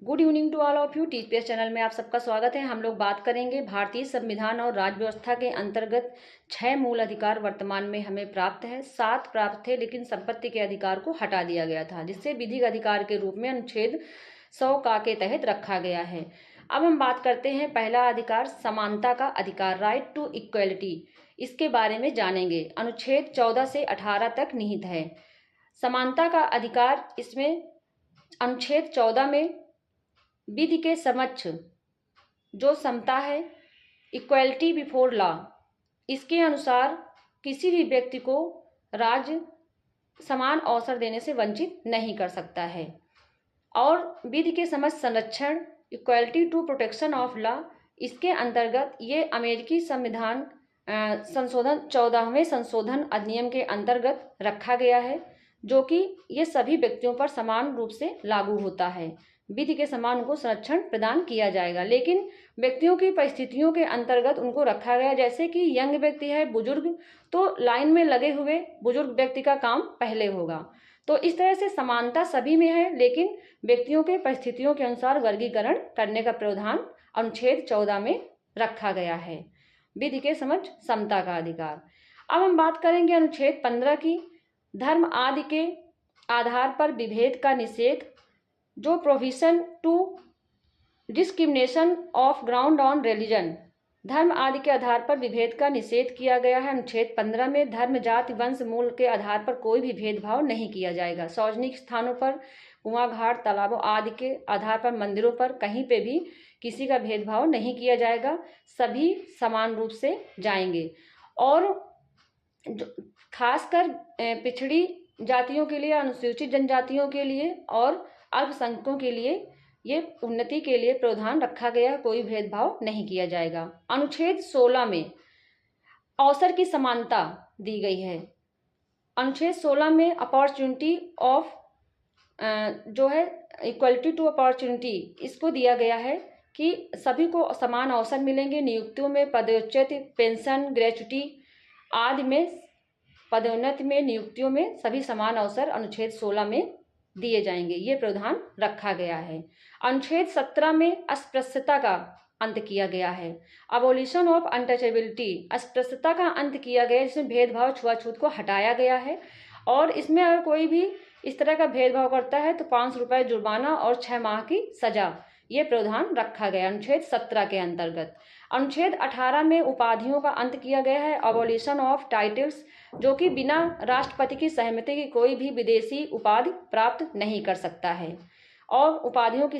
Good evening to all of you. TPS channel में आप सबका स्वागत है। हम लोग बात करेंगे भारतीय संविधान और राज्य व्यवस्था के अंतर्गत 6 मूल अधिकार वर्तमान में हमें प्राप्त है। 7 प्राप्त थे, लेकिन संपत्ति के अधिकार को हटा दिया गया था, जिससे विधिक अधिकार के रूप में अनुच्छेद 100 का के तहत रखा गया है। अब हम बात करते हैं पहला अधिकार, समानता का अधिकार, राइट टू इक्वलिटी। इसके बारे में जानेंगे। अनुच्छेद 14 से 18 तक निहित है समानता का अधिकार। इसमें अनुच्छेद 14 में विधि के समक्ष जो समता है, इक्वलिटी बिफोर लॉ, इसके अनुसार किसी भी व्यक्ति को राज्य समान अवसर देने से वंचित नहीं कर सकता है। और विधि के समक्ष संरक्षण, equality to protection of law, इसके अंतर्गत ये अमेरिकी संविधान संशोधन 14वें संशोधन अधिनियम के अंतर्गत रखा गया है, जो कि ये सभी व्यक्तियों पर समान रूप से लागू होता है। विधि के समान उनको संरक्षण प्रदान किया जाएगा, लेकिन व्यक्तियों की परिस्थितियों के अंतर्गत उनको रखा गया। जैसे कि यंग व्यक्ति है, बुजुर्ग, तो लाइन में लगे हुए बुजुर्ग व्यक्ति का काम पहले होगा। तो इस तरह से समानता सभी में है, लेकिन व्यक्तियों के परिस्थितियों के अनुसार वर्गीकरण करने का प्रावधान अनुच्छेद 14 में रखा गया है। विधि के समक्ष समता का अधिकार। अब हम बात करेंगे अनुच्छेद 15 की, धर्म आदि के आधार पर विभेद का निषेध, जो provision to discrimination of ground on religion, धर्म आदि के आधार पर विभेद का निषेध किया गया है। अनुच्छेद 15 में धर्म, जाति, वंश, मूल के आधार पर कोई भी भेदभाव नहीं किया जाएगा। सार्वजनिक स्थानों पर, कुआं, घाट, तालाबों आदि के आधार पर, मंदिरों पर, कहीं पे भी किसी का भेदभाव नहीं किया जाएगा। सभी समान रूप से जाएंगे। और खासकर पिछड़ी जातियों के लिए, अनुसूचित जनजातियों के लिए और अल्पसंख्यकों के लिए ये उन्नति के लिए प्रावधान रखा गया, कोई भेदभाव नहीं किया जाएगा। अनुच्छेद 16 में अवसर की समानता दी गई है। अनुच्छेद 16 में अपॉर्चुनिटी ऑफ जो है इक्वलिटी टू अपॉर्चुनिटी, इसको दिया गया है कि सभी को समान अवसर मिलेंगे। नियुक्तियों में, पदोन्नति, पेंशन, ग्रेच्युटी आदि में, पदोन्नति में, नियुक्तियों में सभी समान अवसर अनुच्छेद 16 में दिए जाएंगे। ये प्रावधान रखा गया है। अनुच्छेद 17 में अस्पृश्यता का अंत किया गया है। अबोलिशन ऑफ अनटचेबिलिटी, अस्पृश्यता का अंत किया गया, जिसमें भेदभाव, छुआछूत को हटाया गया है। और इसमें अगर कोई भी इस तरह का भेदभाव करता है तो 500 रुपये जुर्माना और 6 माह की सजा, ये प्रावधान रखा गया अनुच्छेद 17 के अंतर्गत। अनुच्छेद 18 में उपाधियों का अंत किया गया है। अबोलिशन ऑफ टाइटल्स, जो कि बिना राष्ट्रपति की सहमति की कोई भी विदेशी उपाधि प्राप्त नहीं कर सकता है। और उपाधियों की